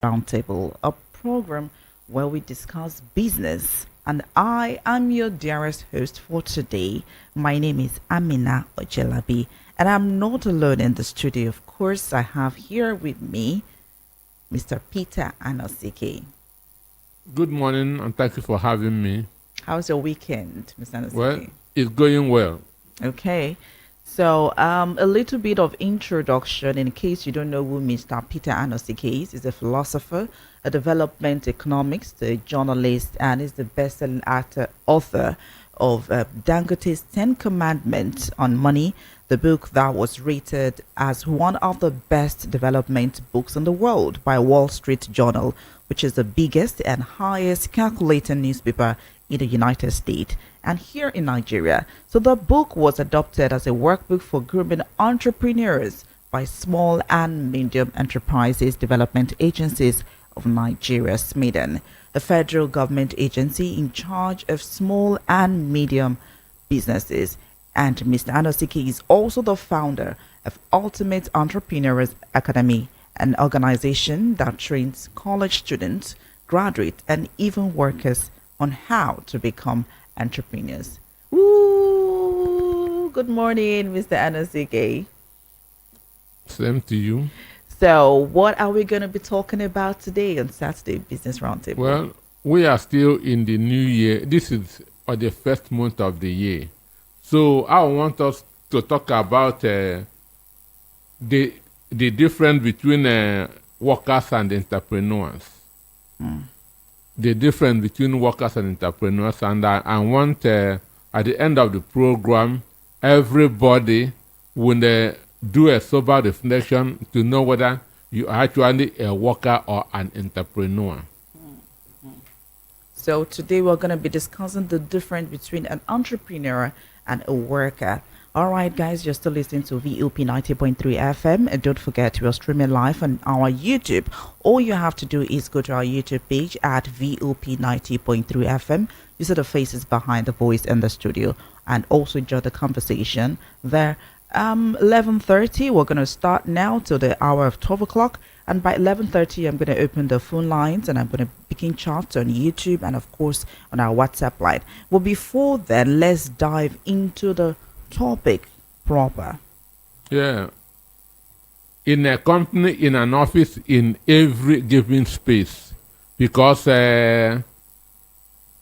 Roundtable, a program where we discuss business. And I am your dearest host for today. My name is Amina Ojelabi, and I'm not alone in the studio. Of course, I have here with me Mr. Peter Anosike. Good morning, and thank you for having me. How's your weekend, Mr. Well, Anosike? it's going well. Okay. So, a little bit of introduction in case you don't know who Mr. Peter Anosike is. He's a philosopher, a development economist, a journalist, and is the best-selling author of Dangote's Ten Commandments on Money, the book that was rated as one of the best development books in the world by Wall Street Journal, which is the biggest and highest calculating newspaper in the United States and here in Nigeria. So the book was adopted as a workbook for grooming entrepreneurs by Small and Medium Enterprises Development Agencies of Nigeria, SMEDEN, a federal government agency in charge of small and medium businesses. And Mr. Anosike is also the founder of Ultimate Entrepreneurs Academy, an organization that trains college students, graduates, and even workers on how to become entrepreneurs. Ooh, good morning, Mr. Anosike. Same to you. So, what are we going to be talking about today on Saturday Business Roundtable? Well, we are still in the new year. This is the first month of the year. So I want us to talk about the difference between workers and entrepreneurs. The difference between workers and entrepreneurs, and I want at the end of the program, everybody will do a sober reflection to know whether you are actually a worker or an entrepreneur. So today we're going to be discussing the difference between an entrepreneur and a worker. All right, guys, you're still listening to VOP 90.3 FM. And don't forget, we're streaming live on our YouTube. All you have to do is go to our YouTube page at VOP 90.3 FM. You see the faces behind the voice in the studio, and also enjoy the conversation there. 11:30, we're going to start now till the hour of 12 o'clock. And by 11:30, I'm going to open the phone lines and I'm going to begin chats on YouTube and, of course, on our WhatsApp line. Well, before then, let's dive into the topic proper. Yeah. In a company, in an office, in every given space, because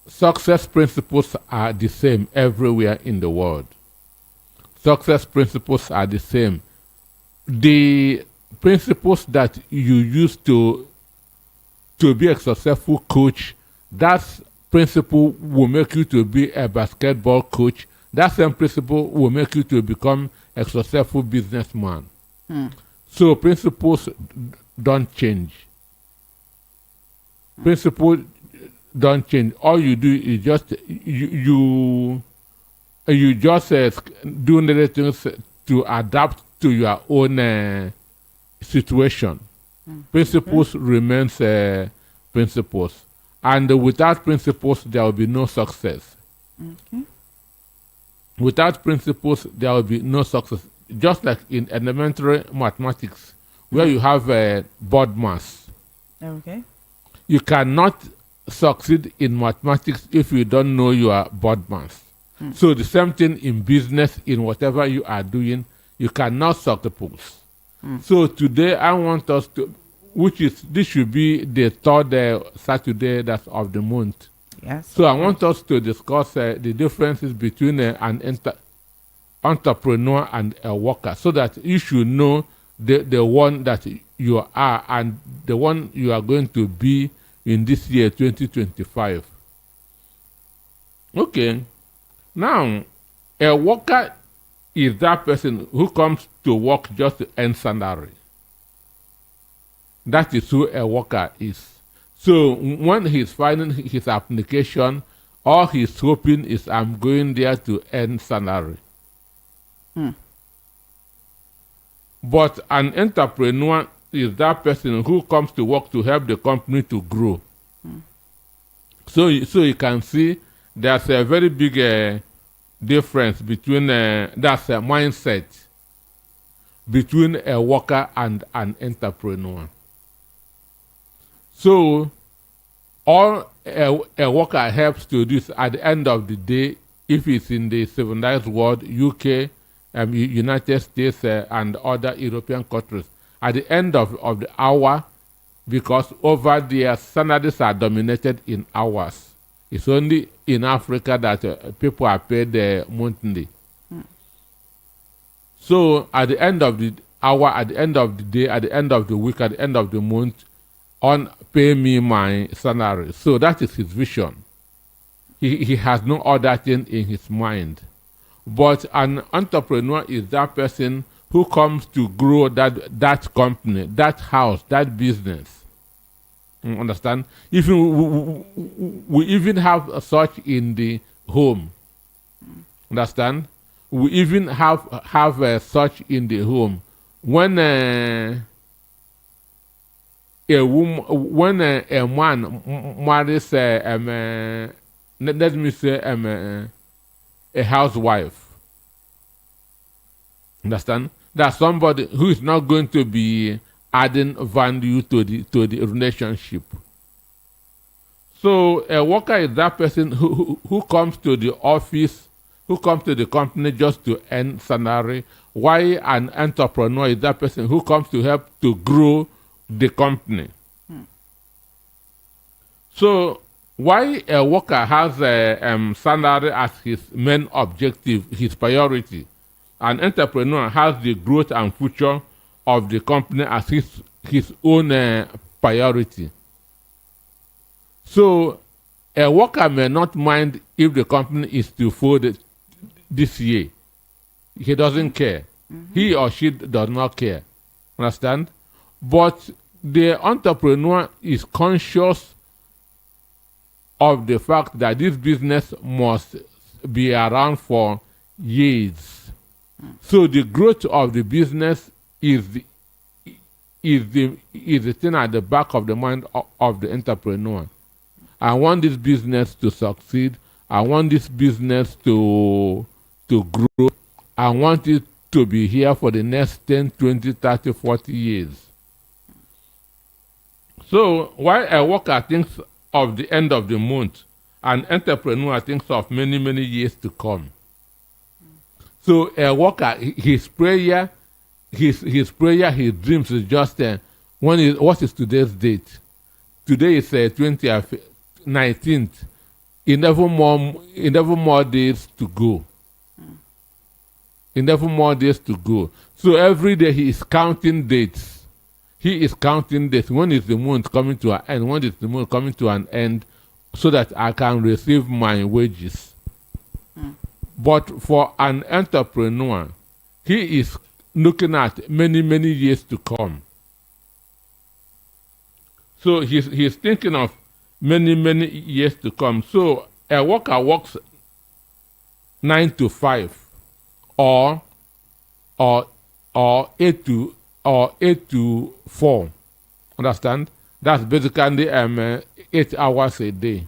success principles are the same everywhere in the world. Success principles are the same. The principles that you use to be a successful coach, that principle will make you to be a basketball coach. That same principle will make you to become a successful businessman. So principles don't change. Principles don't change. All you do is just you just do little things to adapt to your own situation. Principles remains principles, and without principles there will be no success. Without principles there will be no success. Just like in elementary mathematics, where you have board mass. Okay. You cannot succeed in mathematics if you don't know your board mass. So the same thing in business, in whatever you are doing, you cannot suppose. So today I want us to, this should be the third Saturday that's of the month. Yes. So I want us to discuss the differences between an entrepreneur and a worker, so that you should know the one that you are and the one you are going to be in this year 2025. Okay. Now, a worker is that person who comes to work just to earn salary. That is who a worker is. So when he's filing his application, all he's hoping is, I'm going there to earn salary. But an entrepreneur is that person who comes to work to help the company to grow. So you can see there's a very big difference between that's a mindset between a worker and an entrepreneur. So all a worker helps to this at the end of the day, if it's in the civilized world, UK, United States, and other European countries, at the end of the hour, because over there salaries are dominated in hours. It's only in Africa that people are paid monthly. So at the end of the hour, at the end of the day, at the end of the week, at the end of the month, on pay me my salary. So that is his vision. He has no other thing in his mind. But an entrepreneur is that person who comes to grow that company, that house, that business. Understand? Even we even have such in the home. Understand? We even have such in the home. When a man marries let me say a housewife. Understand? That's somebody who is not going to be adding value to the relationship. So a worker is that person who comes to the office, who comes to the company just to earn salary. Why an entrepreneur is that person who comes to help to grow the company. So why a worker has a salary as his main objective, his priority, an entrepreneur has the growth and future of the company as his own priority. So a worker may not mind if the company is to fold this year. He doesn't care. He or she does not care. Understand? But the entrepreneur is conscious of the fact that this business must be around for years. So the growth of the business is the thing at the back of the mind of the entrepreneur. I want this business to succeed. I want this business to grow. I want it to be here for the next 10, 20, 30, 40 years. So while a worker thinks of the end of the month, an entrepreneur thinks of many, many years to come. So a worker, his prayer, his dreams is just what is today's date? Today is 20th, 19th. 11 more days to go. 11 more days to go. So every day he is counting dates. He is counting dates. When is the month coming to an end? When is the month coming to an end? So that I can receive my wages. But for an entrepreneur, he is looking at many, many years to come. So he's thinking of many, many years to come. So a worker works 9 to 5 or 8 to 4. Understand? That's basically 8 hours a day.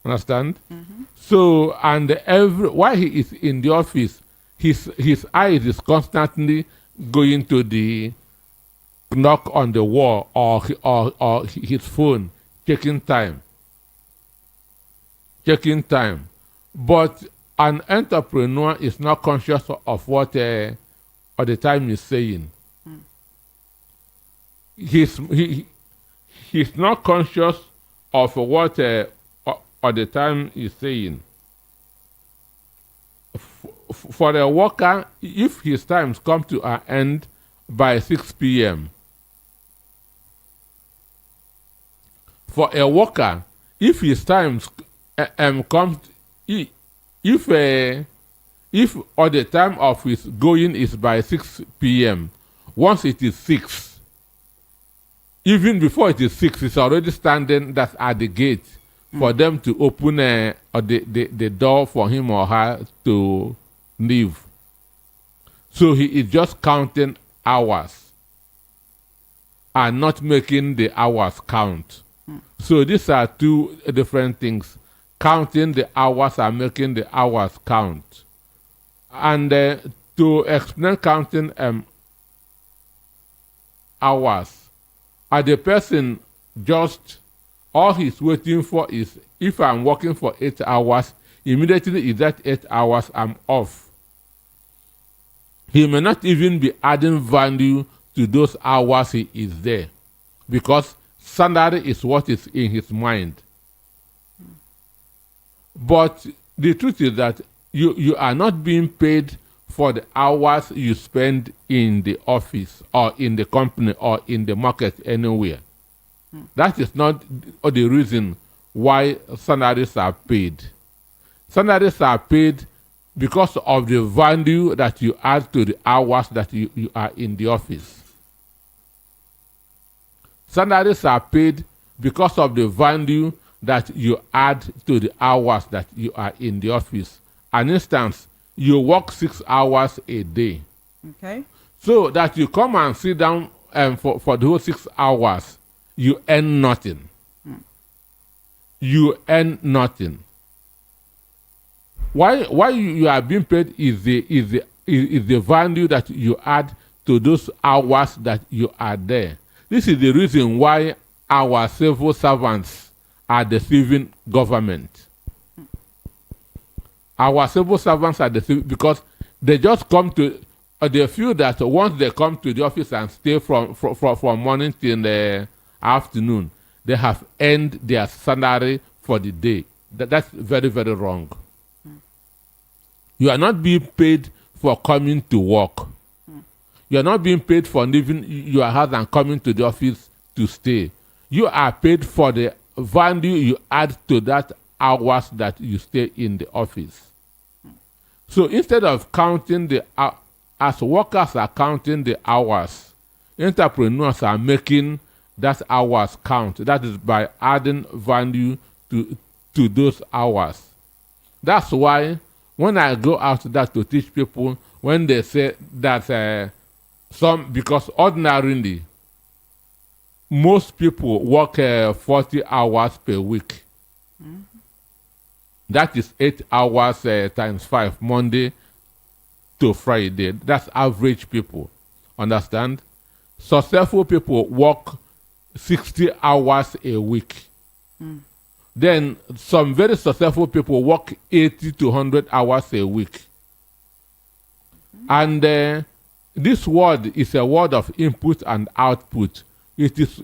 Understand? So and while he is in the office, his eyes is constantly going to the knock on the wall or his phone, checking time. But an entrepreneur is not conscious of what or the time is saying. He's not conscious of what or the time is saying. For a worker, if his times come to an end by 6 p.m. For a worker, if his times comes, if or the time of his going is by 6 p.m., once it is 6, even before it is 6, it's already standing that's at the gate for them to open the door for him or her to leave. So he is just counting hours and not making the hours count. So these are two different things. Counting the hours and making the hours count. And to explain counting hours, or the person just all he's waiting for is if I'm working for 8 hours, immediately in that 8 hours I'm off. He may not even be adding value to those hours he is there because salary is what is in his mind. But the truth is that you are not being paid for the hours you spend in the office or in the company or in the market anywhere. That is not the reason why salaries are paid. Salaries are paid because of the value that you add to the hours that you are in the office. Salaries are paid because of the value that you add to the hours that you are in the office. An instance, you work 6 hours a day. Okay. So that you come and sit down for the whole 6 hours, you earn nothing. You earn nothing. Why you are being paid is the value that you add to those hours that you are there. This is the reason why our civil servants are deceiving government. Our civil servants are deceiving because they just come to. They feel that once they come to the office and stay from morning till the afternoon, they have earned their salary for the day. That's very, very wrong. You are not being paid for coming to work. You are not being paid for leaving your house and coming to the office to stay. You are paid for the value you add to that hours that you stay in the office. So instead of counting as workers are counting the hours, entrepreneurs are making that hours count. That is by adding value to those hours. That's why when I go out there to teach people, when they say that because ordinarily most people work 40 hours per week. Mm-hmm. That is 8 hours times 5, Monday to Friday. That's average people. Understand? Successful people work 60 hours a week. Mm. Then some very successful people work 80 to 100 hours a week. And this word is a word of input and output. It is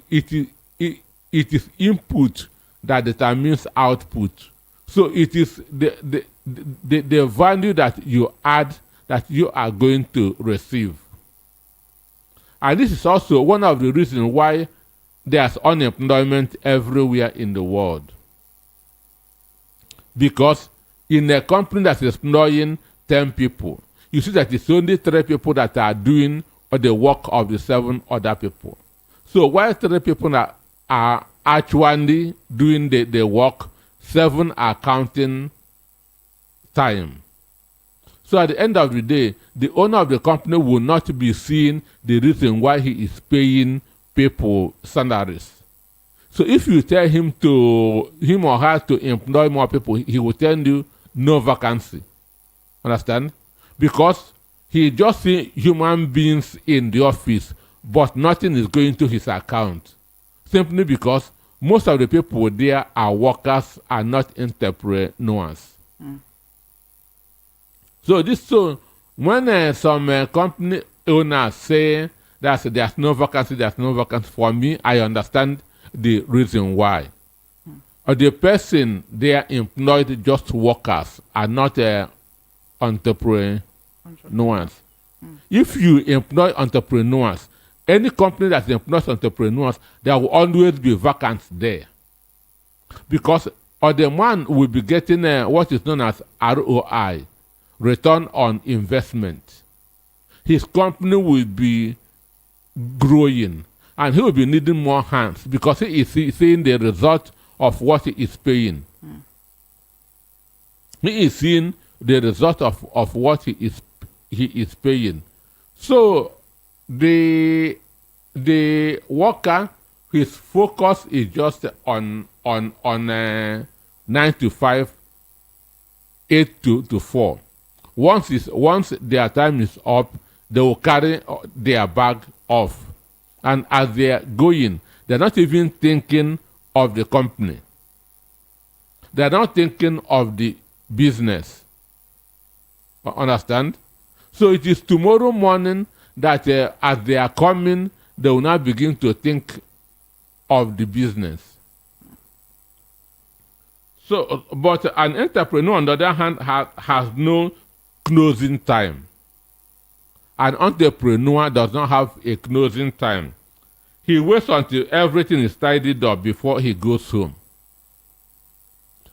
input that determines output. So it is the value that you add that you are going to receive. And this is also one of the reasons why there's unemployment everywhere in the world. Because in a company that is employing 10 people, you see that it's only 3 people that are doing the work of the 7 other people. So while 3 people are actually doing the work, 7 are counting time. So at the end of the day, the owner of the company will not be seeing the reason why he is paying people salaries. So if you tell him or her to employ more people, he will tell you no vacancy. Understand? Because he just sees human beings in the office, but nothing is going to his account. Simply because most of the people there are workers and not entrepreneurs. Mm. So when some company owners say that there's no vacancy, for me, I understand the reason why. The person there employed just workers and not entrepreneurs. If you employ entrepreneurs, any company that employs entrepreneurs, there will always be vacancies there. Because the man will be getting what is known as ROI, return on investment. His company will be growing and he will be needing more hands because he is seeing the result of what he is paying. Mm. He is seeing the result of what he is paying. So the worker, his focus is just on 9 to 5, 8 to 4. Once their time is up, they will carry their bag off. And as they are going, They're not even thinking of the company. They're not thinking of the business. Understand? So it is tomorrow morning that as they are coming, they will now begin to think of the business. So, but an entrepreneur, on the other hand, has no closing time. An entrepreneur does not have a closing time. He waits until everything is tidied up before he goes home.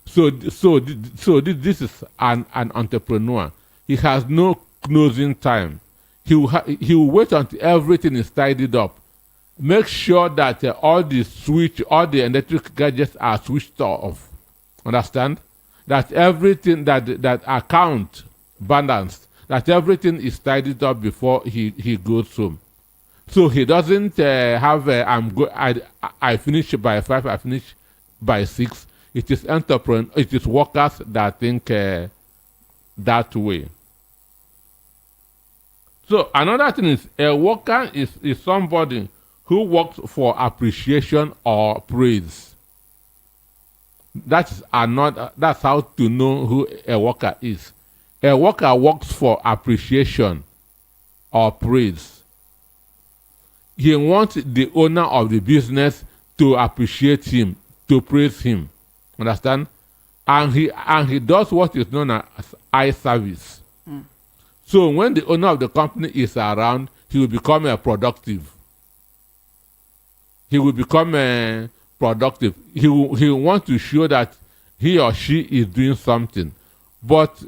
So this is an entrepreneur. He has no closing time. He will wait until everything is tidied up. Make sure that all the electric gadgets are switched off. Understand? That everything that account balanced, that everything is tidied up before he goes home. So he doesn't have I finish by 5, I finish by 6. It is workers that think that way. So another thing is a worker is somebody who works for appreciation or praise. That's how to know who a worker is. A worker works for appreciation or praise. He wants the owner of the business to appreciate him, to praise him. Understand? And he does what is known as eye service. So when the owner of the company is around, he will become productive. He will become productive. He will want to show that he or she is doing something. But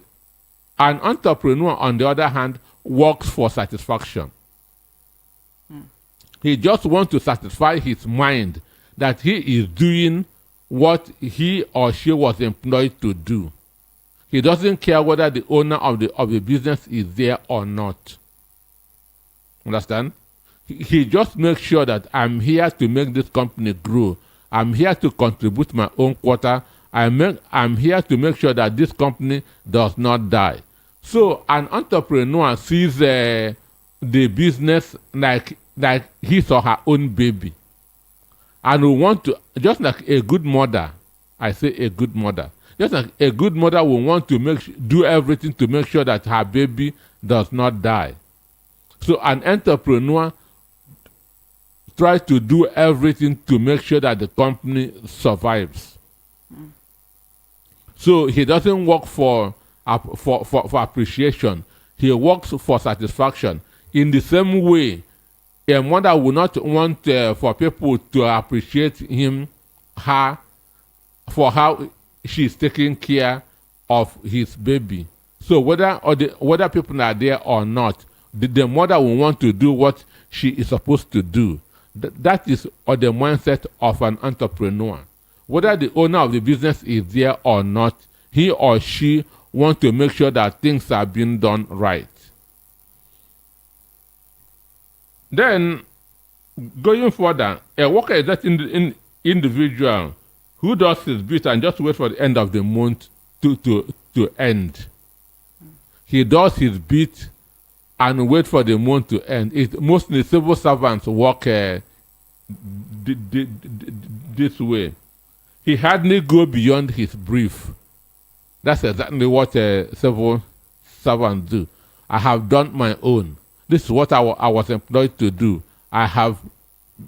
an entrepreneur, on the other hand, works for satisfaction. He just wants to satisfy his mind that he is doing what he or she was employed to do. He doesn't care whether the owner of the business is there or not. Understand? He just makes sure that I'm here to make this company grow. I'm here to contribute my own quota. I'm here to make sure that this company does not die. So an entrepreneur sees the business like his or her own baby. And we want to, just like a good mother, I say a good mother, just like a good mother will want to do everything to make sure that her baby does not die. So an entrepreneur tries to do everything to make sure that the company survives. So he doesn't work for appreciation. He works for satisfaction. In the same way, a mother will not want for people to appreciate her for how she's taking care of his baby. So whether people are there or not, the mother will want to do what she is supposed to do. That is the mindset of an entrepreneur. Whether the owner of the business is there or not, he or she wants to make sure that things are being done right. Then, going further, a worker is that individual who does his bit and just wait for the end of the month to end. He does his bit and wait for the month to end. Mostly civil servants work this way. He hardly go beyond his brief. That's exactly what civil servants do. I have done my own. This is what I was employed to do. I have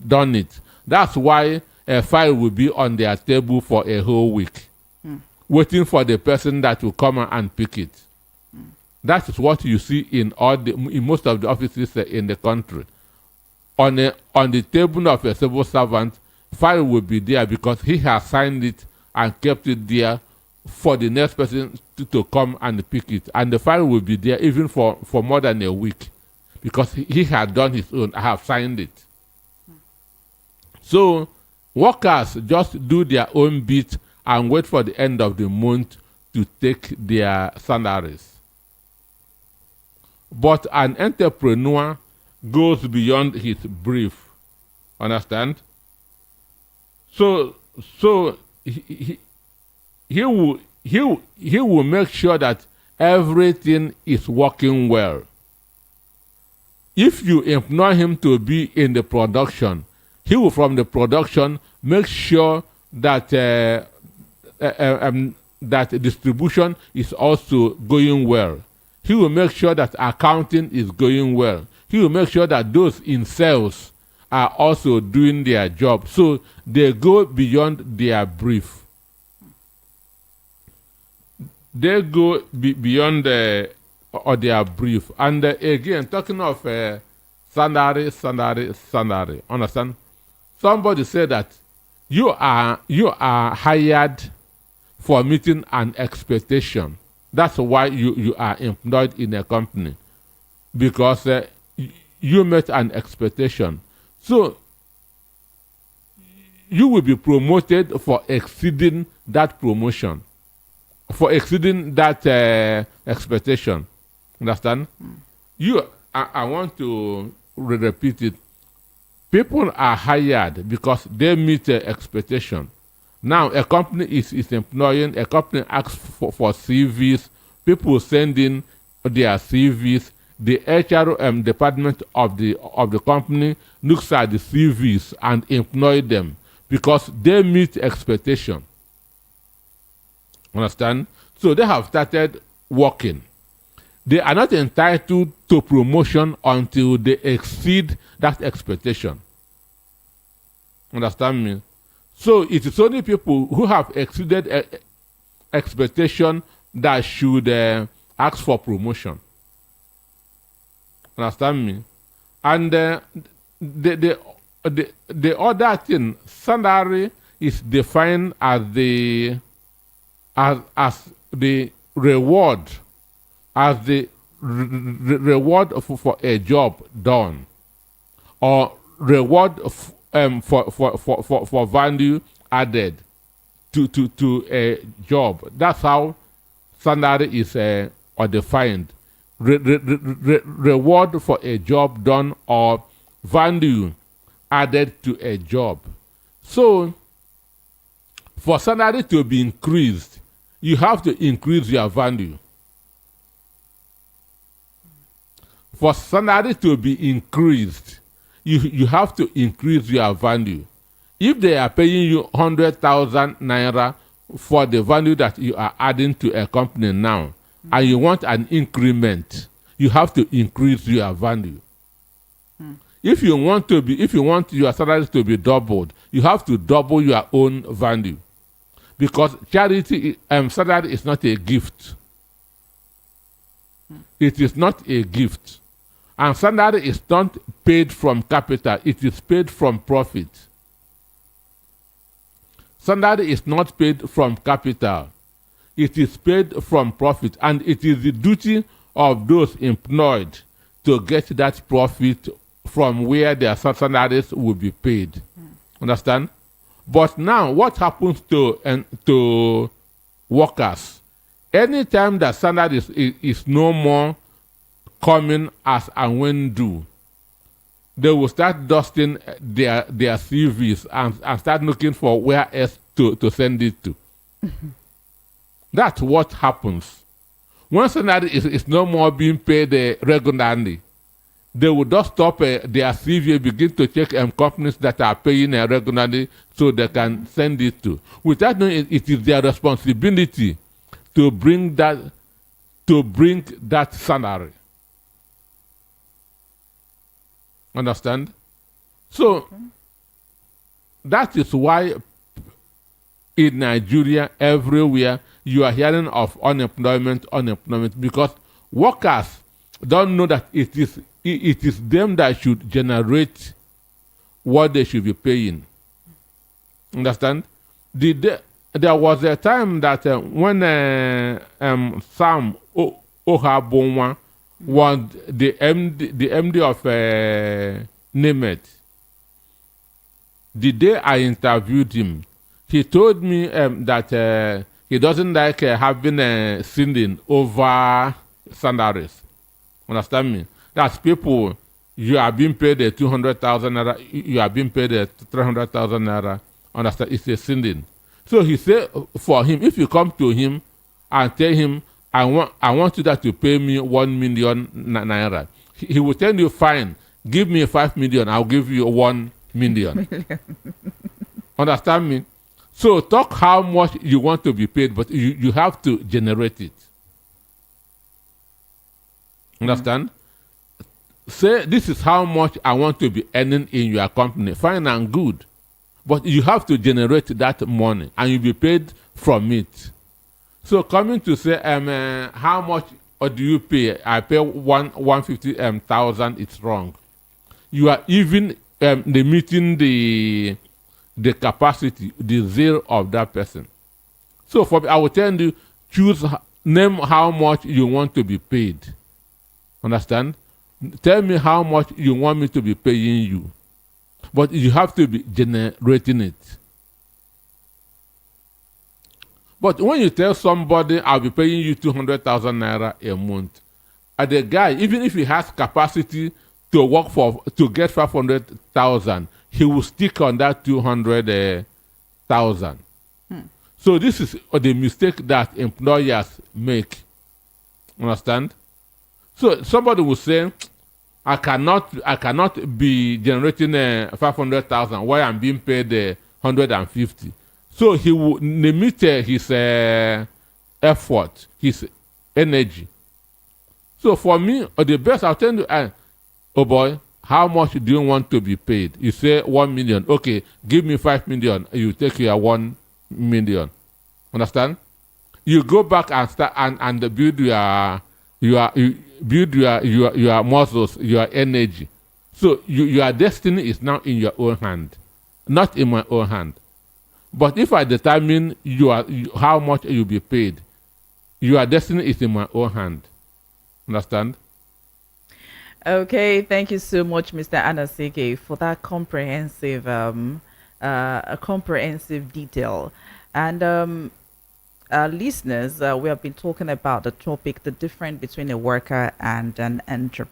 done it. That's why a file will be on their table for a whole week, waiting for the person that will come and pick it. That is what you see in most of the offices in the country. On the table of a civil servant, file will be there because he has signed it and kept it there for the next person to come and pick it. And the file will be there even for more than a week because he had done his own. I have signed it. So workers just do their own bit and wait for the end of the month to take their salaries. But an entrepreneur goes beyond his brief. Understand? So he will make sure that everything is working well. If you employ him to be in the production, He will, from the production, make sure that that distribution is also going well. He will make sure that accounting is going well. He will make sure that those in sales are also doing their job. So they go beyond their brief. They go beyond or their brief. And again, talking of salary. Understand? Somebody said that you are hired for meeting an expectation. That's why you are employed in a company, because you met an expectation. So you will be promoted for exceeding that promotion, for exceeding that expectation. Understand? I want to repeat it. People are hired because they meet expectation. Now, a company is employing, a company asks for CVs, people send in their CVs, the HR department of the company looks at the CVs and employ them because they meet expectation. Understand? So they have started working. They are not entitled to promotion until they exceed that expectation. Understand me? So it is only people who have exceeded expectation that should ask for promotion. Understand me? And the other thing, salary is defined as the reward, reward for a job done, or reward for value added to a job. That's how salary is or defined. Reward for a job done or value added to a job. So, for salary to be increased, you have to increase your value. For salary to be increased, you have to increase your value. If they are paying you 100,000 naira for the value that you are adding to a company now, and you want an increment, you have to increase your value. If you want your salary to be doubled, you have to double your own value, because charity salary is not a gift. It is not a gift. And salary is not paid from capital, it is paid from profit. Salary is not paid from capital, it is paid from profit. And it is the duty of those employed to get that profit from where their salaries will be paid. Understand? But now, what happens to workers? Anytime that salary is no more coming as and when due, they will start dusting their CVs and start looking for where else to send it to. That's what happens. When salary is no more being paid regularly, they will just stop their CV, begin to check companies that are paying regularly so they can send it to. Without knowing it is their responsibility to bring that salary. Understand? So that is why in Nigeria, everywhere, you are hearing of unemployment, because workers don't know that it is them that should generate what they should be paying. Understand? There was a time that when Sam Ohabonwa was the MD of Nemet, the day I interviewed him, he told me that he doesn't like having singing over salaries. Understand me? That's people, you are being paid 200,000 naira, you are being paid 300,000 naira. Understand? It's a singing. So he said for him, if you come to him and tell him, I want you to pay me 1 million naira, he will tell you, fine, give me 5 million, I'll give you 1 million. Understand me? So talk how much you want to be paid, but you have to generate it. Understand? Say this is how much I want to be earning in your company. Fine and good. But you have to generate that money and you'll be paid from it. So coming to say how much or do you pay? I pay 150,000, it's wrong. You are even limiting the capacity, the zeal of that person. So for me, I will tell you, name how much you want to be paid. Understand? Tell me how much you want me to be paying you. But you have to be generating it. But when you tell somebody, I'll be paying you 200,000 naira a month, and the guy, even if he has capacity to work to get 500,000, he will stick on that 200,000. So this is the mistake that employers make. Understand? So somebody will say, I cannot be generating 500,000 while I'm being paid 150. So he will limit his effort, his energy. So for me, the best, I'll tell you, oh boy, how much do you want to be paid? You say 1 million. Okay, give me 5 million. You take your 1 million. Understand? You go back and start and build your muscles, your energy. So your destiny is now in your own hand, not in my own hand. But if I determine how much you'll be paid, your destiny is in my own hand. Understand? Okay, thank you so much, Mr. Anasike, for that comprehensive detail. And listeners, we have been talking about the topic, the difference between a worker and an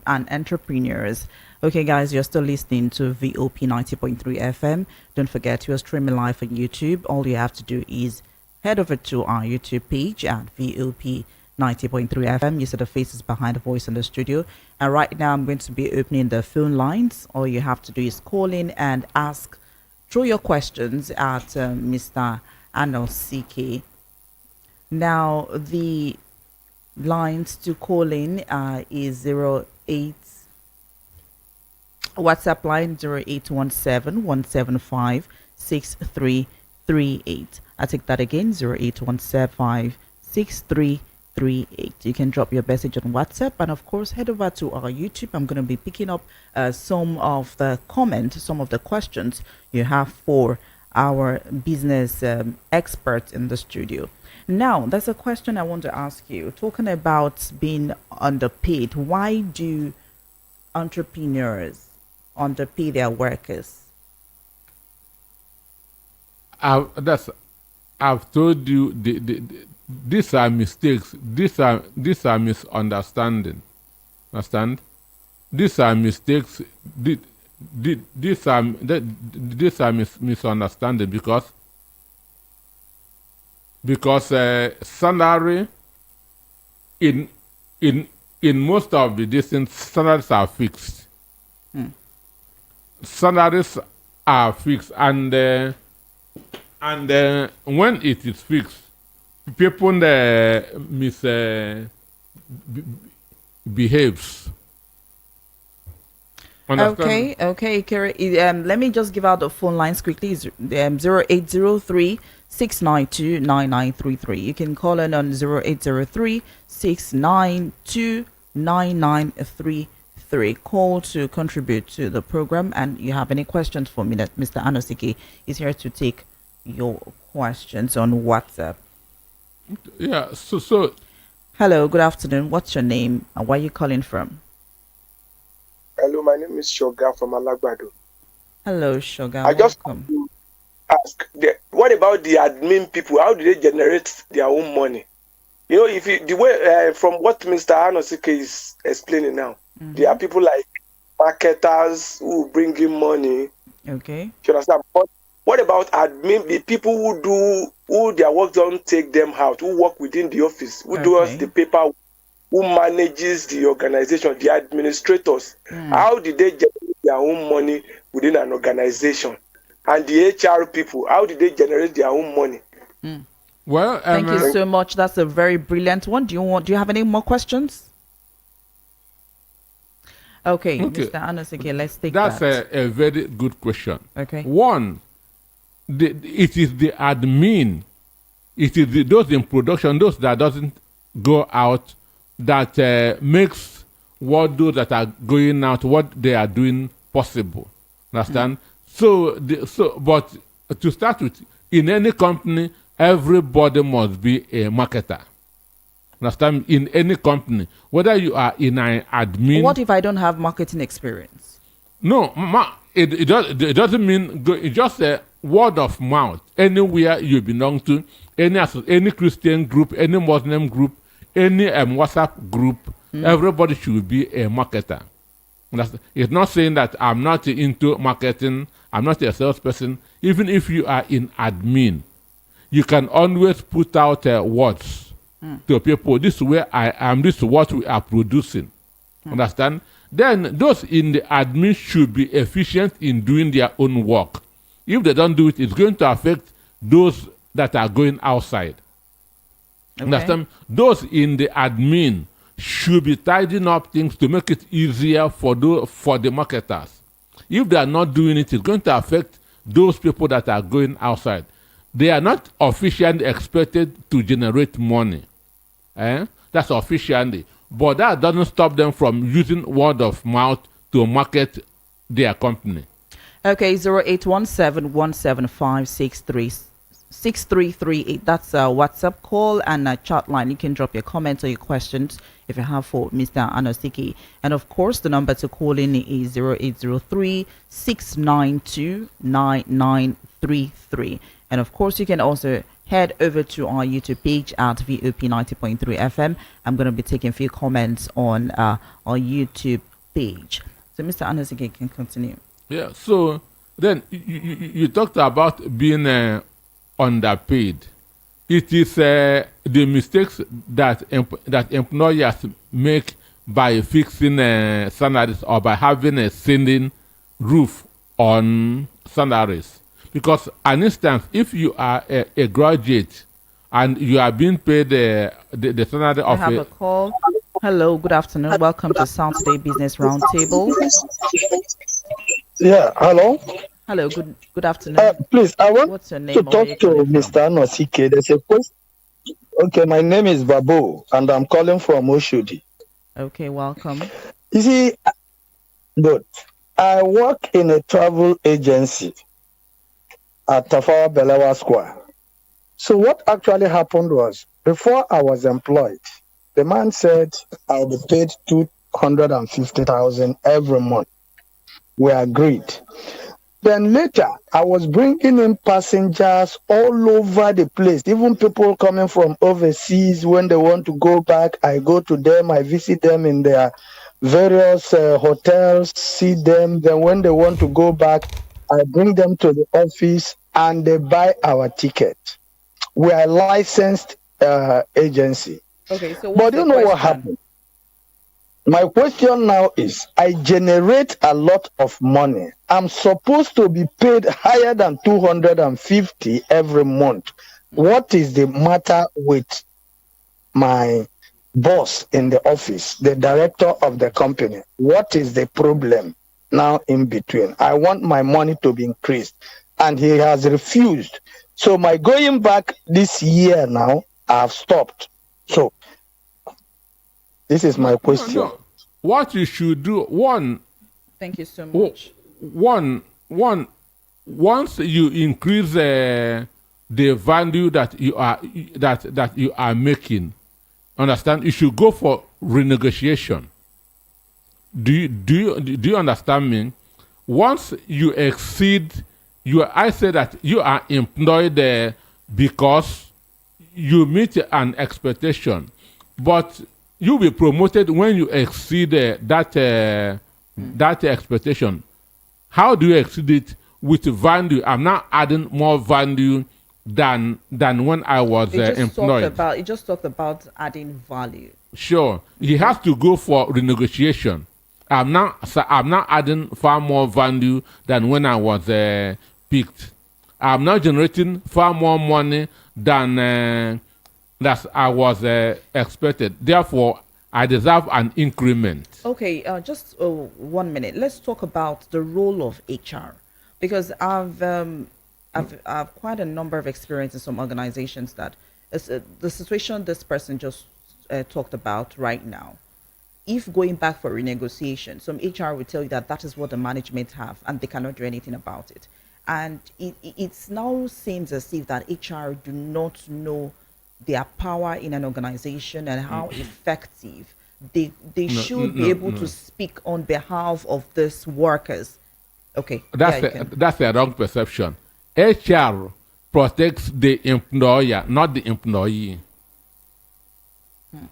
entrepreneurs. Okay, guys, you're still listening to VOP 90.3 FM. Don't forget, you're streaming live on YouTube. All you have to do is head over to our YouTube page at VOP 90.3 FM. You see the faces behind the voice in the studio. And right now, I'm going to be opening the phone lines. All you have to do is call in and throw your questions at Mr. Anasike. Now, the lines to call in is 08 WhatsApp line 0817-175-6338. I take that again, 0817-56338. You can drop your message on WhatsApp, and of course head over to our YouTube. I'm going to be picking up some of the comments, some of the questions you have for our business experts in the studio. Now, there's a question I want to ask you. Talking about being underpaid, why do entrepreneurs underpay their workers? I've told you these are mistakes. These are misunderstanding. Understand? These are mistakes. These are misunderstanding because salary in most of the distance, salaries are fixed. Salaries are fixed, and when it is fixed, people behaves. Understand? Okay, Kira. Let me just give out the phone lines quickly. It's 0803 692 9933. You can call in on 0803 692 9933. Call to contribute to the program, and you have any questions for me, that Mr. Anasike is here to take your questions on WhatsApp. Yeah, so hello, good afternoon. What's your name and where are you calling from? Hello, my name is Shoga from Alagbado. Hello, Shoga. I just want to ask, what about the admin people? How do they generate their own money? You know, the way from what Mr. Anasike is explaining now, there are people like marketers who bring in money. Okay. You understand? But what about admin? The people who their work don't take them out, who work within the office, who do us the paper, who manages the organization, the administrators. How did they generate their own money within an organization? And the HR people, how do they generate their own money? Well, Thank you so much. That's a very brilliant one. Do you have any more questions? Okay. Mr. Anosike, let's take that's that. a very good question. Okay. One, it is the admin, it is those in production, those that doesn't go out, that makes what those that are going out, what they are doing possible. Understand? But to start with, in any company, everybody must be a marketer. Understand? In any company, whether you are in an admin. What if I don't have marketing experience? No, it doesn't mean it's just a word of mouth. Anywhere you belong to, any Christian group, any Muslim group, any WhatsApp group, everybody should be a marketer. It's not saying that I'm not into marketing, I'm not a salesperson. Even if you are in admin, you can always put out words to people. This is where I am, this is what we are producing. Understand? Then those in the admin should be efficient in doing their own work. If they don't do it, it's going to affect those that are going outside. Okay. Understand? Those in the admin should be tidying up things to make it easier for the marketers. If they are not doing it, it's going to affect those people that are going outside. They are not officially expected to generate money. That's officially. But that doesn't stop them from using word of mouth to market their company. Okay, 0817-175-6338. That's a WhatsApp call and a chat line. You can drop your comments or your questions if you have for Mr. Anosike. And of course, the number to call in is 0803-692-9933. And of course, you can also head over to our YouTube page at VOP 90.3 FM. I'm going to be taking a few comments on our YouTube page. So Mr. Anosike can continue. Yeah, so then you talked about being underpaid. It is the mistakes that employers make by fixing salaries or by having a ceiling roof on salaries. Because, an instance, if you are a graduate and you are being paid the salary of I have a call. Hello, good afternoon. Welcome to Saturday Business Roundtable. Yeah, hello. Hello, good afternoon. Please, I want What's your name? to talk to Mr. Anosike. There's a question. Okay, my name is Babu, and I'm calling from Oshodi. Okay, welcome. You see, good. I work in a travel agency at Tafawa Balewa Square. So what actually happened was, before I was employed, the man said I'll be paid 250,000 every month. We agreed. Then later, I was bringing in passengers all over the place, even people coming from overseas. When they want to go back, I go to them, I visit them in their various hotels, see them. Then when they want to go back, I bring them to the office and they buy our ticket. We are a licensed agency. Okay, so but you know what happened? My question now is, I generate a lot of money. I'm supposed to be paid higher than 250 every month. What is the matter with my boss in the office, the director of the company? What is the problem now in between? I want my money to be increased, and he has refused. So my going back this year now, I have stopped. So this is my question. No. What you should do, one. Thank you so much. Once you increase the value that you are making, understand? You should go for renegotiation. Do you understand me? Once you exceed, I say that you are employed because you meet an expectation, but you will be promoted when you exceed that expectation. How do you exceed it? With value. I'm not adding more value than when I was employed. You just talked about adding value. Sure. He has to go for renegotiation. I'm now adding far more value than when I was picked. I'm now generating far more money than that I was expected. Therefore, I deserve an increment. Okay, just 1 minute. Let's talk about the role of HR, because I've quite a number of experience in some organizations that the situation this person just talked about right now. If going back for renegotiation, some HR will tell you that that is what the management have and they cannot do anything about it. And it now seems as if that HR do not know their power in an organization and how effective they should be able to speak on behalf of these workers. Okay, That's a wrong perception. HR protects the employer, not the employee.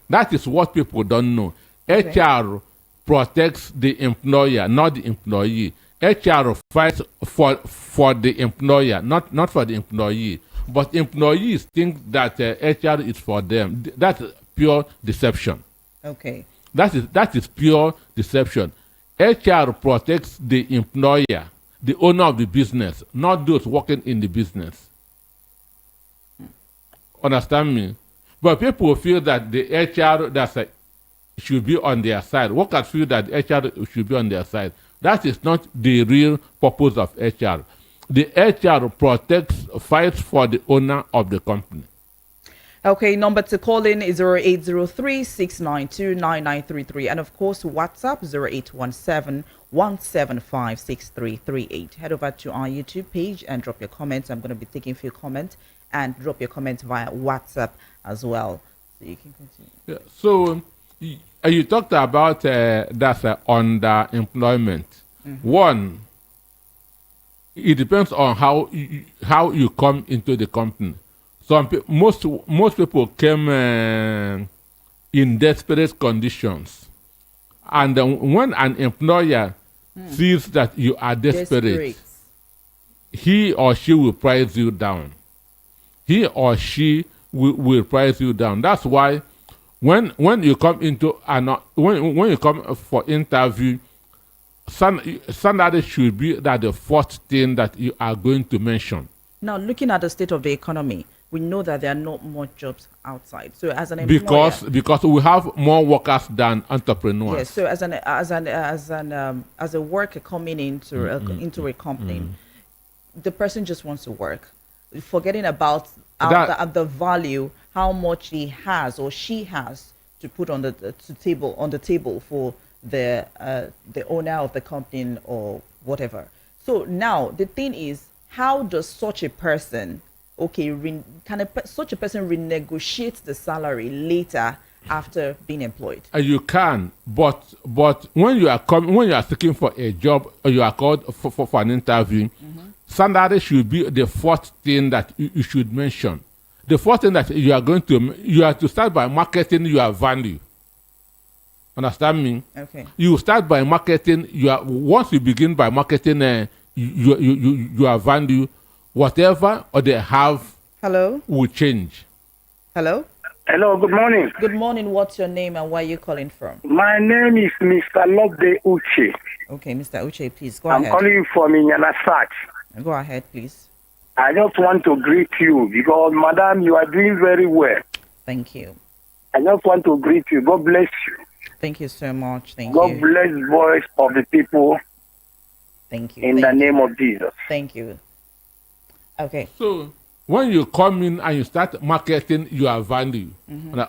That is what people don't know. Okay. HR protects the employer, not the employee. HR fights for the employer, not for the employee. But employees think that HR is for them. That's pure deception. Okay. That is pure deception. HR protects the employer, the owner of the business, not those working in the business. Understand me? But people feel that the HR should be on their side. Workers feel that HR should be on their side. That is not the real purpose of HR. The HR fights for the owner of the company. Okay, number to call in is 0803-692-9933. And of course, WhatsApp 0817-175-6338. Head over to our YouTube page and drop your comments. I'm going to be taking a few comments and drop your comments via WhatsApp as well. So you can continue. Yeah, so you talked about that's underemployment. One, it depends on how you come into the company. Most people came in desperate conditions, and when an employer sees that you are desperate, he or she will price you down. He or she will price you down. That's why when you come into when you come for interview, standard should be that the first thing that you are going to mention. Now, looking at the state of the economy, we know that there are not much jobs outside. So as an employer, because we have more workers than entrepreneurs. Yes. So as a worker coming into a company, the person just wants to work, forgetting about the value, how much he has or she has to put on the table for the owner of the company or whatever. So now the thing is, how does such a person such a person renegotiate the salary later after being employed? You can, but when you are seeking for a job or you are called for an interview, salary should be the first thing that you should mention. The first thing that you have to start by marketing your value. Understand me? Okay. You start by marketing once you begin by marketing your value, whatever or they have will change. Hello. Hello, good morning. Good morning. What's your name and where are you calling from? My name is Mr. Lobde Uche. Okay, Mr. Uche, please go I'm ahead. calling you from Inyana Sat. Go ahead, please. I just want to greet you because, madam, you are doing very well. Thank you. I just want to greet you. God bless you. Thank you so much. Thank God you. bless the voice of the people. Thank you. In the name of Jesus. Thank you. Okay. So when you come in and you start marketing your value,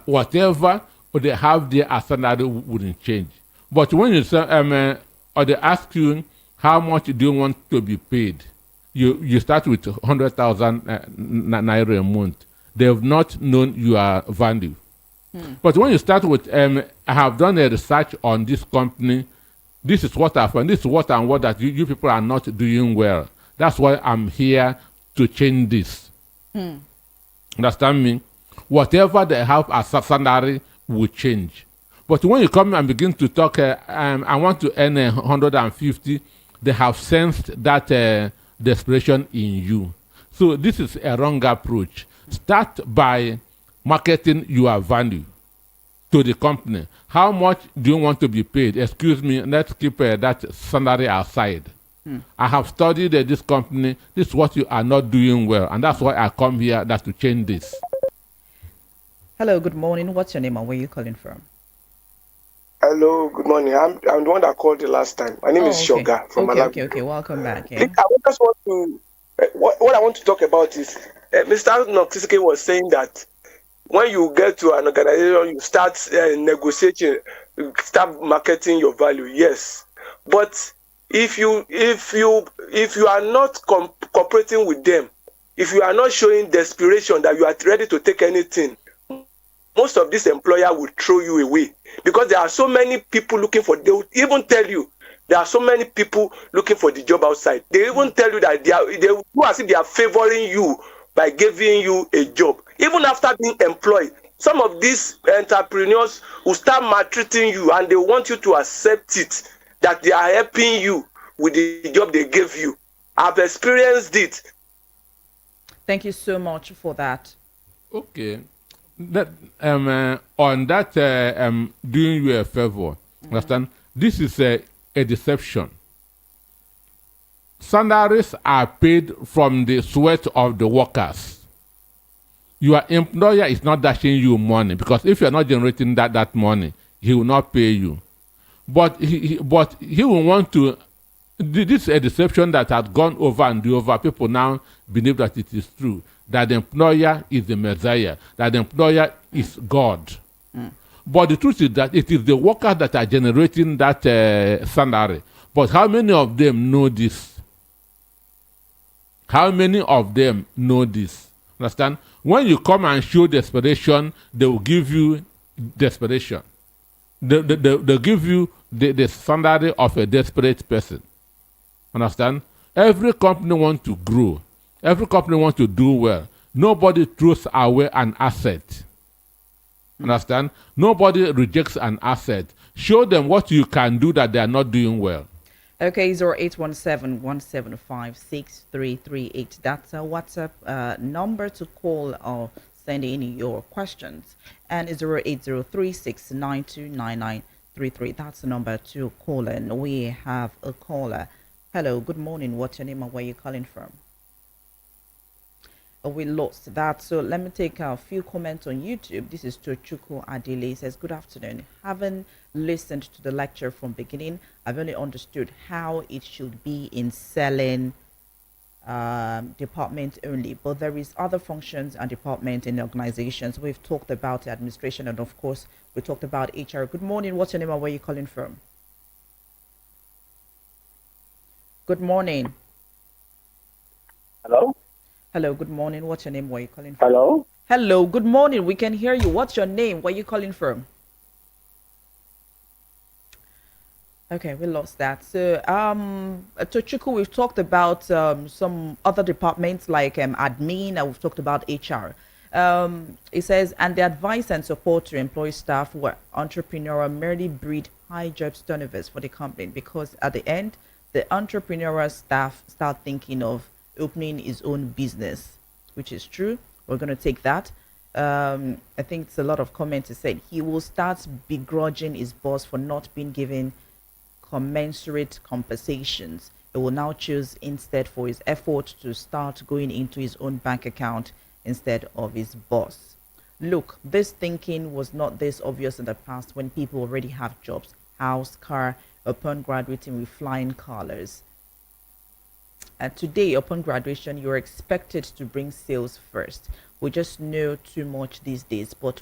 whatever they have there as salary wouldn't change. But when you say, or they ask you how much do you want to be paid, you start with 100,000 naira a month. They have not known your value. But when you start with, I have done a research on this company. This is what I found. This is what and what that you people are not doing well. That's why I'm here to change this. Understand me? Whatever they have as salary will change. But when you come and begin to talk, I want to earn 150, they have sensed that desperation in you. So this is a wrong approach. Start by marketing your value. to the company. How much do you want to be paid? Excuse me, let's keep that salary aside. I have studied this company. This is what you are not doing well, and that's why I come here to change this. Hello, good morning. What's your name and where are you calling from? Hello, good morning. I'm the one that called the last time. My name is okay. Shoga from Malawi. Okay. Welcome back. I just want to what I want to talk about is Mr. Nokisike was saying that when you get to an organization, you start negotiating, you start marketing your value. Yes, but if you are not cooperating with them, if you are not showing desperation that you are ready to take anything, most of this employer will throw you away because there are so many people looking for. They will even tell you there are so many people looking for the job outside. They even tell you that they will do as if they are favoring you by giving you a job. Even after being employed, some of these entrepreneurs will start maltreating you and they want you to accept it, that they are helping you with the job they gave you. I've experienced it. Thank you so much for that. Okay. That on that doing you a favor, understand? This is a deception. Salaries are paid from the sweat of the workers. Your employer is not dashing you money because if you are not generating that money, he will not pay you. But he will want to. This is a deception that has gone over and over. People now believe that it is true, that the employer is the Messiah, that the employer is God. But the truth is that it is the workers that are generating that salary. But how many of them know this? How many of them know this? Understand? When you come and show desperation, they will give you desperation. They'll give you the salary of a desperate person. Understand? Every company wants to grow. Every company wants to do well. Nobody throws away an asset. Understand? Nobody rejects an asset. Show them what you can do that they are not doing well. Okay, 0817-175-6338. That's a WhatsApp number to call or send in your questions. And 08036929933. That's the number to call in. We have a caller. Hello, good morning. What's your name and where are you calling from? We lost that, so let me take a few comments on YouTube. This is Tochuku Adile. He says, good afternoon. Haven't listened to the lecture from beginning. I've only understood how it should be in selling department only, but there is other functions and department in organizations. We've talked about administration and of course we talked about HR. Good morning. What's your name and where are you calling from? Good morning. Hello? Hello, good morning. What's your name? Where are you calling from? Hello? Hello, good morning. We can hear you. What's your name? Where are you calling from? Okay, we lost that. So, Tochuku, we've talked about some other departments like admin, and we've talked about HR. It says, and the advice and support to employee staff who are entrepreneurial merely breed high job turnovers for the company, because at the end, the entrepreneurial staff start thinking of opening his own business, which is true. We're going to take that. I think it's a lot of comments. It said he will start begrudging his boss for not being given commensurate compensations. He will now choose instead for his effort to start going into his own bank account instead of his boss. Look, this thinking was not this obvious in the past when people already have jobs, house, car, upon graduating with flying colors. Today, upon graduation, you're expected to bring sales first. We just know too much these days, but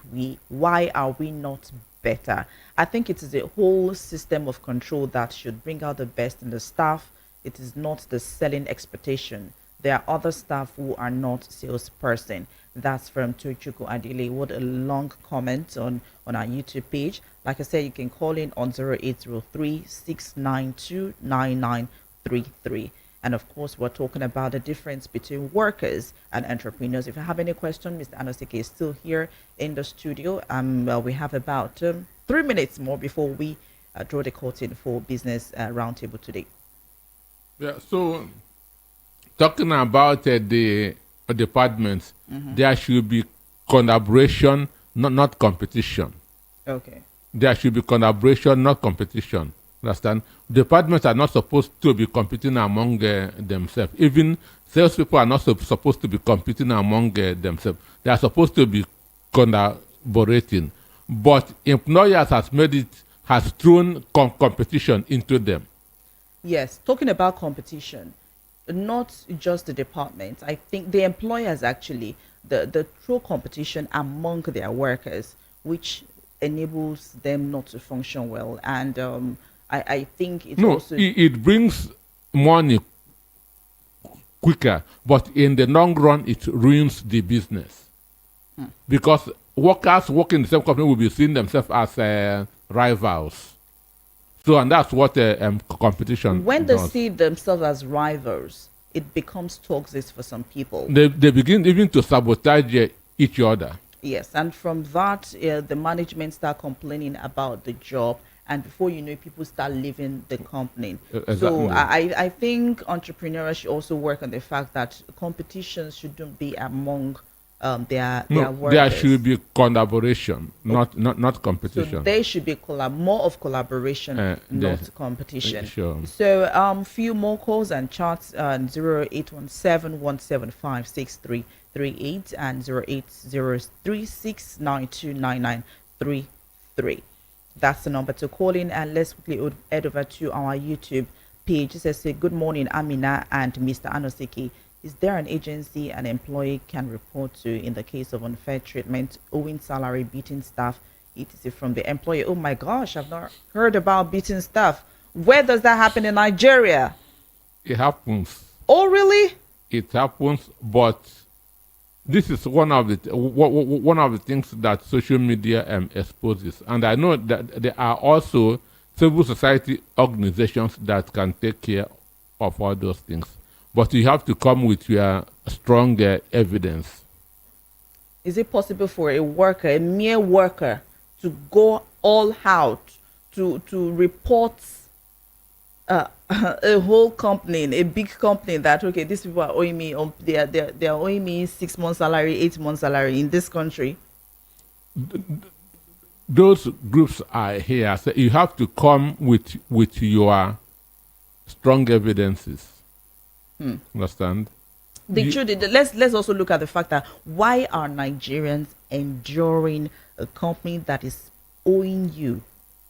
why are we not better? I think it is a whole system of control that should bring out the best in the staff. It is not the selling expectation. There are other staff who are not salesperson. That's from Tochuku Adile. What a long comment on our YouTube page. Like I said, you can call in on 0803-692-9933. And of course, we're talking about the difference between workers and entrepreneurs. If you have any question, Mr. Anosike is still here in the studio. We have about 3 minutes more before we draw the curtain for business roundtable today. Yeah, so talking about the departments, there should be collaboration, not competition. Okay. There should be collaboration, not competition. Understand? Departments are not supposed to be competing among themselves. Even salespeople are not supposed to be competing among themselves. They are supposed to be collaborating. But employers has thrown competition into them. Yes, talking about competition, not just the department. I think the employers actually the true competition among their workers, which enables them not to function well. And I think it No, also it brings money quicker, but in the long run, it ruins the business. Because workers working in the same company will be seeing themselves as rivals. So, and that's what competition when they does. see themselves as rivals, it becomes toxic for some people. They begin even to sabotage each other. Yes, and from that, the management start complaining about the job, and before you know it, people start leaving the company. Exactly. So I think entrepreneurs should also work on the fact that competition shouldn't be among their No, workers. there should be collaboration, not So competition. there should be more of collaboration, not Yes. competition. Sure. So few more calls and chats 0817-175-6338 and 08036929933. That's the number to call in, and let's quickly head over to our YouTube page. It says, "Say good morning, Amina and Mr. Anosiki. Is there an agency an employee can report to in the case of unfair treatment, owing salary, beating staff, etc. from the employer?" Oh my gosh, I've not heard about beating staff. Where does that happen in Nigeria? It happens. Oh, really? It happens, but this is one of the things that social media exposes. And I know that there are also civil society organizations that can take care of all those things. But you have to come with your stronger evidence. Is it possible for a worker, a mere worker, to go all out to report a whole company, a big company, that okay, these people are owing me they're owing me 6 months salary, 8 months salary in this country? Those groups are here. So you have to come with your strong evidences. Understand? Let's also look at the fact that why are Nigerians enduring a company that is owing you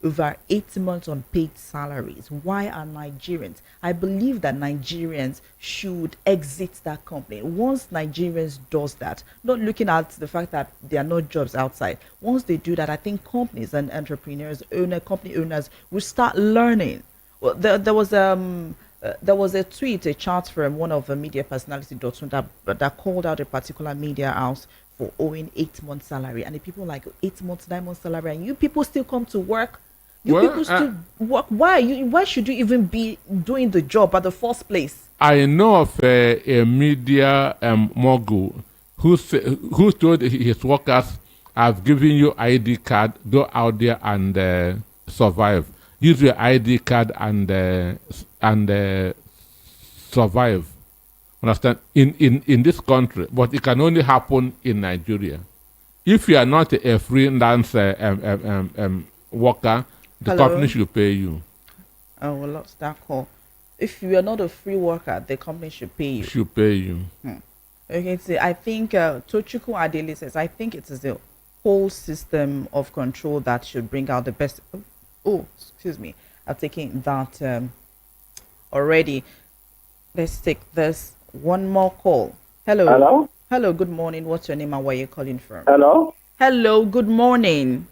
over 8 months on paid salaries? Why are Nigerians? I believe that Nigerians should exit that company. Once Nigerians does that, not looking at the fact that there are no jobs outside, once they do that, I think companies and entrepreneurs, company owners will start learning. Well, there was a tweet, a chat from one of the media personality that called out a particular media house for owing 8 months salary, and the people like 8 months, 9 months salary, and you people still come to work. People still work. Why should you even be doing the job at the first place? I know of a media mogul who told his workers, "I've given you ID card. Go out there and survive. Use your ID card and survive." Understand? In this country, but it can only happen in Nigeria. If you are not a freelance worker, the Hello? company should pay you. Oh, we lost that call. If you are not a free worker, the company should pay you. Should pay you. Okay, so I think Tochukwu Adele says, I think it is the whole system of control that should bring out the best. Oh, excuse me. I've taken that already. Let's take this one more call. Hello. Hello? Hello, good morning. What's your name and where are you calling from? Hello? Hello, good morning.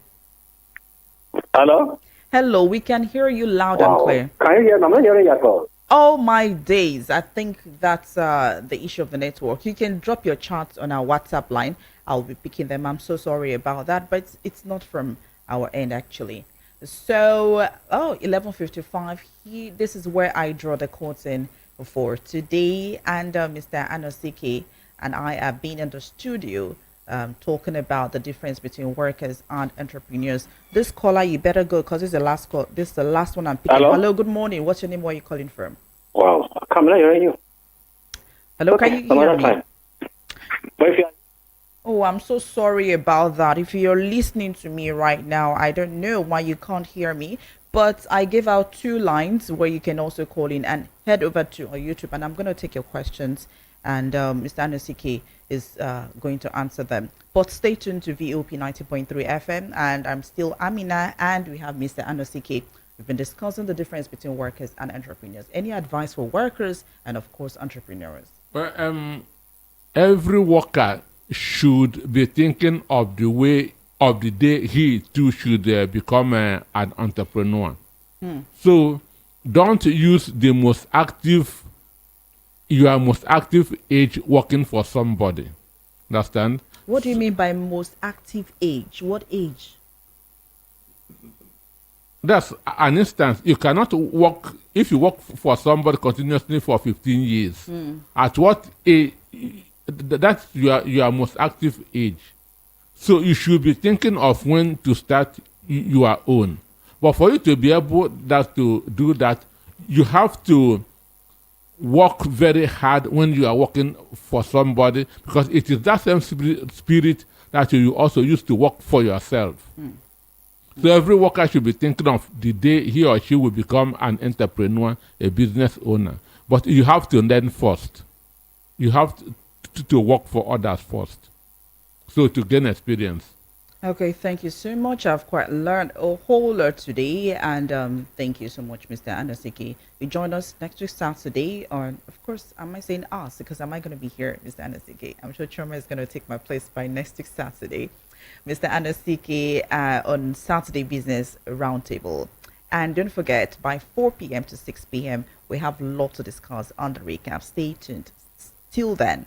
Hello? Hello, we can hear you loud and clear. Can you hear me? I'm not hearing you at all. Oh my days. I think that's the issue of the network. You can drop your chats on our WhatsApp line. I'll be picking them. I'm so sorry about that, but it's not from our end actually. So, 11:55. This is where I draw the curtain for today. And Mr. Anosike and I have been in the studio talking about the difference between workers and entrepreneurs. This caller, you better go because this is the last call. This is the last one I'm picking. Hello? Good morning. What's your name? Where are you calling from? Wow. I'm not hearing you. Hello, can you Some hear other me? time. But if you Oh, Oh, I'm so sorry about that. If you're listening to me right now, I don't know why you can't hear me, but I give out 2 lines where you can also call in and head over to our YouTube, and I'm going to take your questions, and Mr. Anosike is going to answer them. But stay tuned to VOP 90.3 FM, and I'm still Amina, and we have Mr. Anosike. We've been discussing the difference between workers and entrepreneurs. Any advice for workers and, of course, entrepreneurs? Well, every worker should be thinking of the way of the day he too should become an entrepreneur. So don't use the most active, your most active age working for somebody. Understand? What do you mean by most active age? What age? That's an instance. You cannot work, if you work for somebody continuously for 15 years. At what age? That's your most active age. So you should be thinking of when to start your own. But for you to be able to do that, you have to work very hard when you are working for somebody, because it is that same spirit that you also use to work for yourself. So every worker should be thinking of the day he or she will become an entrepreneur, a business owner. But you have to learn first. You have to work for others first. So to gain experience. Okay, thank you so much. I've quite learned a whole lot today, and thank you so much, Mr. Anosike. You join us next week Saturday, or of course, am I saying us because am I going to be here, Mr. Anosike? I'm sure Choma is going to take my place by next week Saturday, Mr. Anosike, on Saturday Business Roundtable. And don't forget, by 4 p.m. to 6 p.m., we have lots to discuss on the recap. Stay tuned. Till then.